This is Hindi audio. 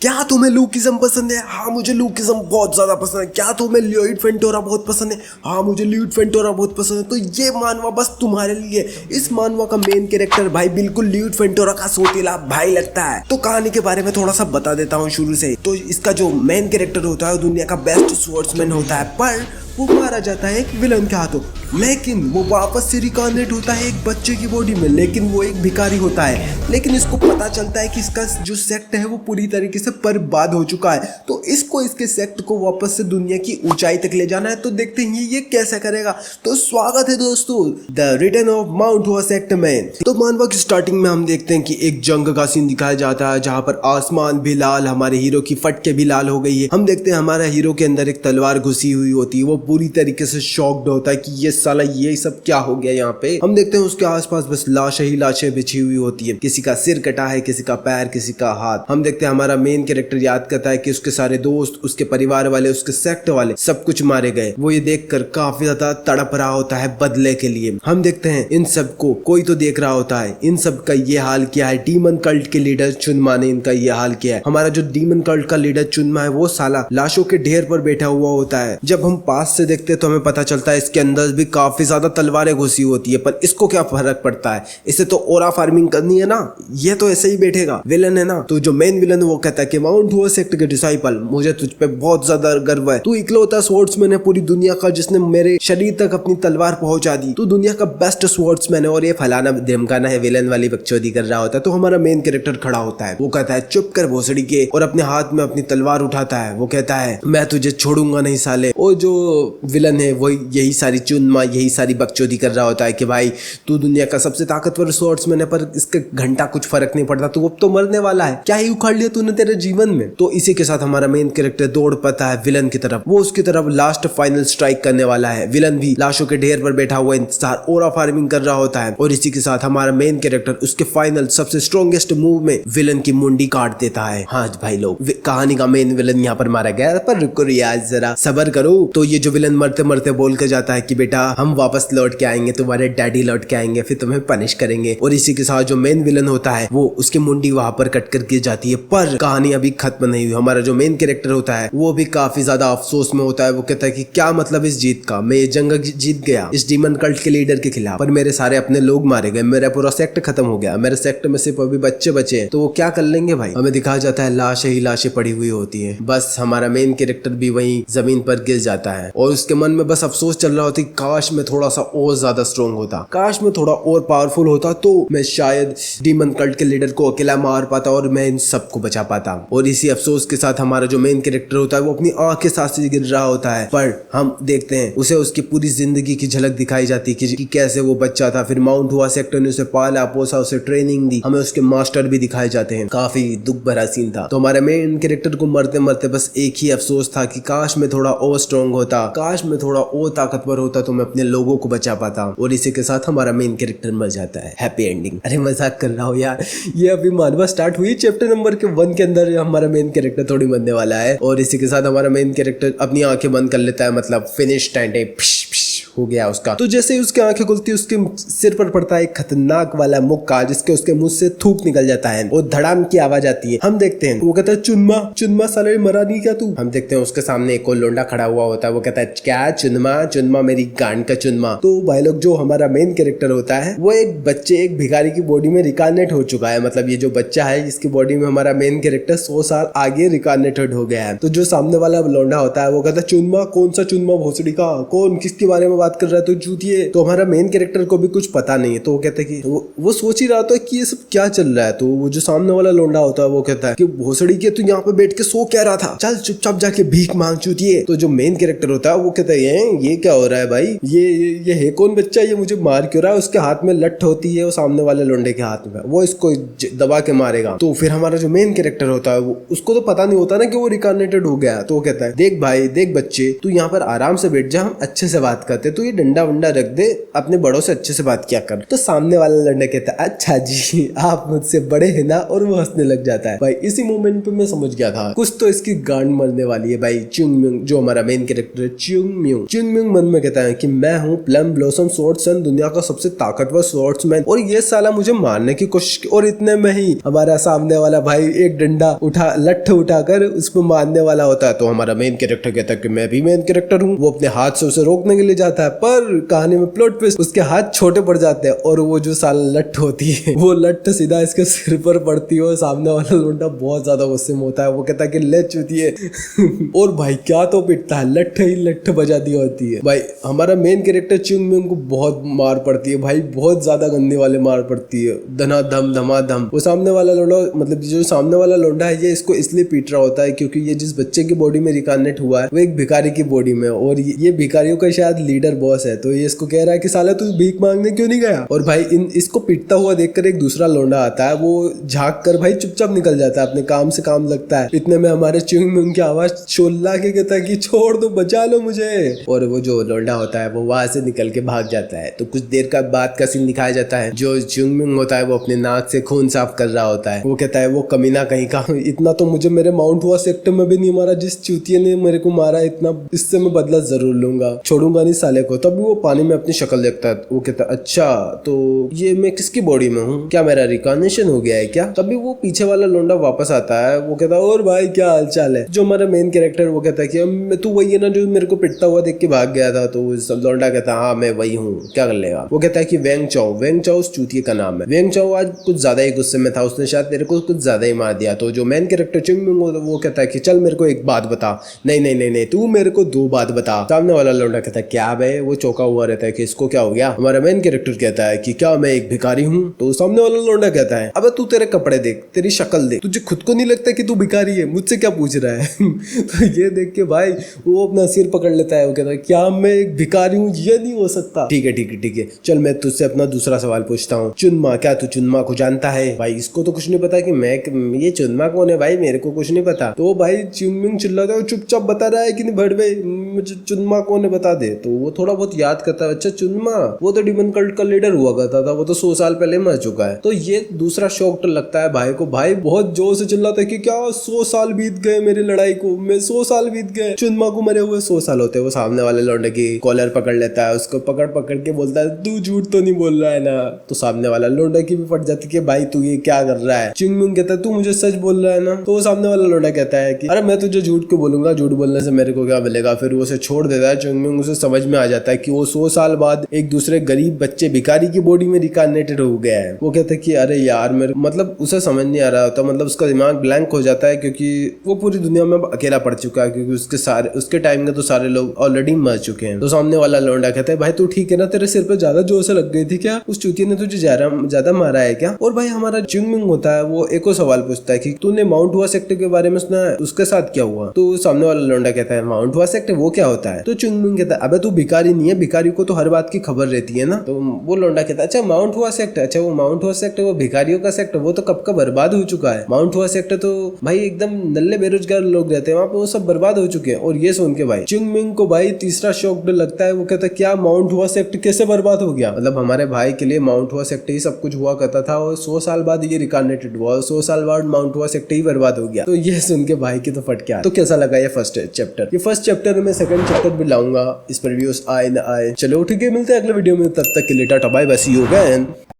क्या तुम्हें लूकिज्म पसंद है? हाँ मुझे लूकिज्म बहुत ज्यादा पसंद है। क्या तुम्हें ल्यूइड फेंटोरा बहुत पसंद है? हाँ मुझे ल्यूइड फेंटोरा बहुत पसंद है। तो ये मानवा बस तुम्हारे लिए। इस मानवा का मेन कैरेक्टर भाई बिल्कुल ल्यूइड फेंटोरा का सोतीला भाई लगता है। तो कहानी के बारे में थोड़ा सा बता देता हूँ शुरू से। तो इसका जो मेन कैरेक्टर होता है वो दुनिया का बेस्ट स्वॉर्ड्समैन होता है, पर वो मारा जाता है एक विलन के हाथों। लेकिन वो वापस से रिकॉर्नेट होता है एक बच्चे की बॉडी में, लेकिन वो एक भिखारी होता है। लेकिन इसको पता चलता है कि इसका जो सेक्ट है वो पूरी तरीके से बर्बाद हो चुका है। तो इसको इसके सेक्ट को वापस से दुनिया की ऊंचाई तक ले जाना है। तो देखते हैं ये कैसे करेगा। तो स्वागत है दोस्तों द रिटर्न ऑफ माउंट हुआ सेक्ट में। तो मानवा की स्टार्टिंग में हम देखते हैं कि एक जंग का सीन दिखाया जाता है जहां पर आसमान भी लाल, हमारे हीरो की फटके भी लाल हो गई है। हम देखते हैं हमारा हीरो के अंदर एक तलवार घुसी हुई होती है। वो पूरी तरीके से शॉक्ड होता है कि ये साला ये सब क्या हो गया यहाँ पे। हम देखते हैं उसके आसपास बस लाशें ही लाशें बिछी हुई होती है। किसी का सिर कटा है, किसी का पैर, किसी का हाथ। हम देखते हैं हमारा मेन कैरेक्टर याद करता है कि उसके सारे दोस्त, उसके परिवार वाले, उसके सेक्ट वाले सब कुछ मारे गए। वो ये देखकर काफी ज्यादा तड़प रहा होता है बदले के लिए। हम देखते हैं इन सबको कोई तो देख रहा होता है। इन सब का ये हाल क्या है, डीमन कल्ट के लीडर चुनमा ने इनका ये हाल किया है। हमारा जो डीमन कल्ट का लीडर चुनमा है वो साला लाशों के ढेर पर बैठा हुआ होता है। जब हम पास से देखते हैं तो हमें पता चलता है इसके अंदर भी काफी ज्यादा तलवारें घुसी होती है, पर इसको क्या फर्क पड़ता है, इसे तो ओरा फार्मिंग करनी है ना, ये तो ऐसे ही बैठेगा। विलन है ना। तो जो मेन विलन है वो कहता है कि माउंट हुआ सेक्ट के डिसाइपल, मुझे तुझ पे बहुत ज्यादा गर्व है। तू इकलौता स्वॉर्ड्समैन है पूरी दुनिया का जिसने मेरे शरीर तक अपनी तलवार पहुंचा दी। तू दुनिया का बेस्ट स्वॉर्ड्समैन है। और ये फलाना धमकाना है, विलन वाली बकचोदी कर रहा होता है। तो हमारा मेन कैरेक्टर खड़ा होता है। वो कहता है चुप कर भोसड़ी के, और अपने हाथ में अपनी तलवार उठाता है। वो कहता है मैं तुझे छोड़ूंगा नहीं साले। और जो विलन है वो यही सारी चुनमा, यही सारी बकचोदी कर रहा होता है कि भाई तू दुनिया का सबसे ताकतवर स्वॉर्ड्समैन है, पर इसका घंटा कुछ फर्क नहीं पड़ता, तू अब तो मरने वाला है, क्या ही उखाड़ लिया तूने तेरे जीवन में। तो इसी के साथ हमारा मेन कैरेक्टर दौड़ पाता है विलन की तरफ। वो उसकी तरफ लास्ट फाइनल स्ट्राइक करने वाला है। विलन भी लाशों के ढेर पर बैठा हुआ इंतजार ओरा फार्मिंग कर रहा होता है। और इसी के साथ हमारा मेन कैरेक्टर उसके फाइनल सबसे स्ट्रॉन्गेस्ट मूव में विलन की मुंडी काट देता है। हाँ भाई लोग, कहानी का मेन विलन यहाँ पर मारा गया, पर रुको रियाज जरा सबर करो। तो ये जो विलन मरते मरते बोल के जाता है कि बेटा हम वापस लौट के आएंगे, तुम्हारे डैडी लौट के आएंगे, फिर तुम्हें पनिश करेंगे। और इसी के साथ जो मेन विलन होता है वो उसकी मुंडी वहां पर कट कर गिर जाती है। पर कहानी अभी खत्म नहीं हुई। हमारा जो मेन कैरेक्टर होता है वो भी काफी ज्यादा अफसोस में होता है। वो कहता है कि क्या मतलब इस जीत का, मैं ये जंग जीत गया इस डीमन कल्ट के लीडर के खिलाफ, पर मेरे सारे अपने लोग मारे गए, मेरा पूरा सेक्ट खत्म हो गया, मेरे सेक्ट में सिर्फ अभी बच्चे बचे हैं, तो वो क्या कर लेंगे भाई। हमें दिखाया जाता है लाशें ही लाशें पड़ी हुई होती है। बस हमारा मेन कैरेक्टर भी वहीं जमीन पर गिर जाता है और उसके मन में बस अफसोस चल रहा होता है, काश मैं थोड़ा सा और ज्यादा स्ट्रॉन्ग होता, काश मैं थोड़ा और पावरफुल होता, तो मैं शायद डीमन कल्ट के लीडर को अकेला मार पाता और मैं इन सबको बचा पाता। और इसी अफसोस के साथ हमारा जो मेन कैरेक्टर होता है वो अपनी आंख के साथ से गिर रहा होता है। पर हम देखते हैं उसे उसकी पूरी जिंदगी की झलक दिखाई जाती है कि कैसे वो बच्चा था, फिर माउंट हुआ सेक्टर ने उसे पाला पोसा, उसे ट्रेनिंग दी, हमें उसके मास्टर भी दिखाए जाते हैं। काफी दुख भरा सीन था। तो हमारे मेन कैरेक्टर को मरते मरते बस एक ही अफसोस था कि काश मैं थोड़ा और स्ट्रॉन्ग होता, काश मैं थोड़ा और ताकतवर होता तो मैं अपने लोगों को बचा पाता। और इसी के साथ हमारा मेन कैरेक्टर मर जाता है। Happy ending. अरे मजाक कर रहा हूँ यार, ये अभी मानवा स्टार्ट हुई, चैप्टर नंबर के 1 के अंदर हमारा मेन कैरेक्टर थोड़ी मरने वाला है। और इसी के साथ हमारा मेन कैरेक्टर अपनी आंखें बंद कर लेता है, मतलब फिनिश टाइम हो गया उसका। तो जैसे ही उसकी आंखें खुलती है उसके सिर पर पड़ता है एक खतरनाक वाला मुक्का, जिसके उसके मुंह से थूक निकल जाता है और धड़ाम की आवाज आती है। हम देखते हैं वो कहता है चुनमा चुनमा साले मरा नहीं क्या तू। हम देखते हैं उसके सामने एक और लोंडा खड़ा हुआ होता है। वो कहता है क्या चुनमा चुनमा मेरी गांड का चुनमा। तो भाई लोग जो हमारा मेन कैरेक्टर होता है वो एक बच्चे एक भिखारी की बॉडी में रिकार्नेट हो चुका है। मतलब ये जो बच्चा है इसकी बॉडी में हमारा मेन कैरेक्टर 100 साल आगे रिकार्नेटेड हो गया है। तो जो सामने वाला लोंडा होता है वो कहता है चुनमा, कौन सा चुनमा भोसड़ी का, कौन किसके बारे में बात कर रहा है तो चूतिए। तो हमारा मेन कैरेक्टर को भी कुछ पता नहीं है। तो वो कहता है कि वो सोच ही रहा था कि ये सब क्या चल रहा है। तो वो जो सामने वाला लोंडा होता है वो कहता है कि भोसड़ी के तू यहाँ पे बैठ के सो क्या रहा था, चल चुपचाप जाके भीख मांग चूतिए। तो जो मेन कैरेक्टर होता है वो कहता है ये क्या हो रहा है भाई, ये है कौन बच्चा, ये मुझे मार क्यों रहा है। उसके हाथ में लठ होती है वो सामने वाले लोंडे के हाथ में, वो इसको दबा के मारेगा। तो फिर हमारा जो मेन कैरेक्टर होता है वो उसको तो पता नहीं होता ना कि वो रिकार्नेटेड हो गया। तो वो कहता है देख भाई देख बच्चे, तू यहाँ पर आराम से बैठ जा, हम अच्छे से बात करते, तू ये डंडा वंडा रख दे, अपने बड़ों से अच्छे से बात किया कर। तो सामने वाला लड़का कहता है अच्छा जी आप मुझसे बड़े हैं ना, और वो हंसने लग जाता है। भाई इसी मोमेंट पे मैं समझ गया था कुछ तो इसकी गांड मरने वाली है। भाई च्युंग म्यूंग जो हमारा मेन कैरेक्टर है, च्युंग म्यूंग मन में कहता है कि मैं हूँ प्लम ब्लॉसम स्वॉर्ड्समैन, दुनिया का सबसे ताकतवर स्वॉर्ड्समैन, और ये साला मुझे मारने की कोशिश। और इतने में ही हमारा सामने वाला भाई एक डंडा लठ उठाकर उसको मारने वाला होता है। तो हमारा मेन कैरेक्टर कहता है कि मैं भी मेन कैरेक्टर हूँ। वो अपने हाथ से उसे रोकने के लिए जाता है, पर कहानी में प्लॉट ट्विस्ट, उसके हाथ छोटे पड़ जाते हैं और वो जो साला लठ होती है वो लठ सीधा इसके सिर पर पड़ती है। और सामने वाला लोंडा बहुत ज्यादा गुस्से में होता है, वो कहता है कि ले चुती है और भाई क्या तो पिटता है, लठ ही लठ बजा दी होती है। भाई हमारा मेन कैरेक्टर च्युंग म्यूंग को बहुत मार पड़ती है भाई, बहुत ज्यादा गंदे वाले मार पड़ती है, धना धम धमा धम। वो सामने वाला लोंडा, मतलब जो सामने वाला लोंडा है ये इसको इसलिए पीट रहा होता है क्योंकि ये जिस बच्चे की बॉडी में रिकार्नेट हुआ है वो एक भिखारी की बॉडी में, और ये भिखारियों का शायद लीडर बॉस है। तो ये इसको कह रहा है कि साला तू भीख मांगने क्यों नहीं गया। और भाई इसको पीटता हुआ देखकर एक दूसरा लोंडा आता है, वो झांक कर भाई चुपचाप निकल जाता है, अपने काम से काम लगता है। इतने में हमारे च्युंग म्यूंग की आवाज चोल्ला के कहता है कि छोड़ दो, बचा लो मुझे। और वो जो लोंडा होता है वो वहां से निकल के भाग जाता है। तो कुछ देर का बाद का सीन दिखाया जाता है, जो च्युंग म्यूंग होता है वो अपने नाक से खून साफ कर रहा होता है। वो कहता है वो कमीना कहीं का, इतना तो मुझे मेरे माउंट हुआ सेक्टर में भी नहीं मारा, जिस चूतिये ने मेरे को मारा इतना, इससे मैं बदला जरूर लूंगा, छोड़ूंगा नहीं साले को। तभी वो पानी में अपनी शक्ल देखता है। वो कहता है अच्छा तो ये मैं किसकी बॉडी में हूँ, क्या मेरा रिकॉग्निशन हो गया है क्या। तभी वो पीछे वाला लोंडा वापस आता है। वो कहता है और भाई क्या हालचाल है। जो हमारा मेन कैरेक्टर वो कहता है कि तू वही है ना जो मेरे को पिटता हुआ देख के भाग गया था। तो लोंडा कहता है हाँ मैं वही हूँ, क्या कर लेगा। वो कहता है कि वेंग चाओ उस चूतिये का नाम है। वेंग चाओ आज कुछ ज्यादा ही गुस्से में था, उसने शायद तेरे को कुछ ज्यादा ही मार दिया। तो जो मेन कैरेक्टर च्युंग म्यूंग वो कहता है कि चल मेरे को एक बात बता। नहीं तू मेरे को दो बात बता। सामने वाला लोंडा कहता है क्या बे। वो चौंका हुआ रहता है कि इसको क्या हो गया। हमारा मेन कैरेक्टर कहता है कि क्या मैं एक भिखारी हूँ। तो सामने वाला लोंडा कहता है अबे तू तेरे कपड़े देख, तेरी शक्ल देख, तुझे खुद को नहीं लगता कि तू भिखारी है, मुझसे क्या पूछ रहा है। तो ये देख के भाई वो अपना सिर पकड़ लेता है। वो कहता है क्या मैं एक भिखारी हूँ, ये नहीं हो सकता। ठीक है चल मैं तुझसे अपना दूसरा सवाल पूछता हूँ। चुनमा, क्या तू चुनमा को जानता है। भाई इसको तो कुछ नहीं पता कि मैं ये चुनमा कौन है, भाई मेरे को कुछ नहीं पता। तो भाई च्युंग म्यूंग चिल्लाता है चुपचाप बता रहा है कि नहीं भड़वे मुझे चुनमा कौन है बता दे। तो वो थोड़ा बहुत याद करता है, अच्छा चुनमा वो तो डिमन कल्ट का लीडर हुआ करता था, वो तो 100 साल पहले मर चुका है। तो ये दूसरा शॉक लगता है भाई को। भाई बहुत जोर से चिल्लाता है कि क्या 100 साल बीत गए मेरी लड़ाई को, मैं 100 साल बीत गए, चुनमा को मरे हुए 100 साल होते। वो सामने वाले लौंडे की कॉलर पकड़ लेता है, उसको पकड़ के बोलता है तू झूठ तो नहीं बोल रहा है ना। तो सामने वाला लौंडा की भी फट जाती है कि भाई तू ये क्या कर रहा है। च्युंग म्यूंग कहता है तू मुझे सच बोल रहा है ना। तो वो सामने वाला लौंडा कहता है कि अरे मैं तुझे झूठ क्यों बोलूंगा, झूठ बोलने से मेरे को क्या मिलेगा। फिर वो उसे छोड़ देता है। च्युंग म्यूंग उसे समझ में आ जाता है कि वो 100 साल बाद एक दूसरे गरीब बच्चे भिखारी की बॉडी में रिकार्नेटेड हो गया है। वो कहता है कि अरे यार मेरे मतलब उसे समझ नहीं आ रहा होता, मतलब उसका दिमाग ब्लैंक हो जाता है क्योंकि वो पूरी दुनिया में अकेला पड़ चुका है, क्योंकि उसके टाइम में तो सारे लोग ऑलरेडी मर चुके हैं। तो सामने वाला लौंडा कहता है भाई तू ठीक है ना, तेरे सिर पे ज्यादा जोर से लग गई थी क्या, उस चूतिये ने तुझे ज्यादा मारा है क्या। और भाई हमारा च्युंग म्यूंग होता है वो एक और सवाल पूछता है कि तूने माउंट हुआ सेक्टर के बारे में सुना है, उसके साथ क्या हुआ। तो सामने वाला लौंडा कहता है माउंट हुआ सेक्टर वो क्या होता है। तो च्युंग म्यूंग कहता है अबे तू भिखारी नहीं है, भिखारी को तो हर बात की खबर रहती है ना। तो वो लौंडा कहता है अच्छा माउंट हुआ सेक्टर, अच्छा वो माउंट हुआ सेक्टर वो भिखारियों का सेक्टर, वो तो कब का बर्बाद हो चुका है। माउंट हुआ सेक्टर तो भाई एकदम नल्ले बेरोजगार लोग रहते हैं वहाँ पे, वो सब बर्बाद हो चुके हैं। और ये सुन के भाई च्युंग म्यूंग को भाई तीसरा शॉक लगता है। वो कहता है क्या माउंट हुआ सेक्टर कैसे बर्बाद हो गया, मतलब हमारे भाई के लिए माउंट हुआ सेक्टर ही सब कुछ हुआ करता था और 100 साल बाद ये रिकार्नेटेड हुआ, 100 साल बाद माउंट हुआ सेक्टर ही बर्बाद हो गया। तो ये सुन के भाई की तो फट गया। तो कैसा लगा ये फर्स्ट चैप्टर। ये फर्स्ट चैप्टर में सेकंड चैप्टर भी लाऊंगा, इस पर व्यूज आए ना आए। चलो ठीक है, मिलते हैं अगले वीडियो में, तब तक के लिए tata bye bye, see you again.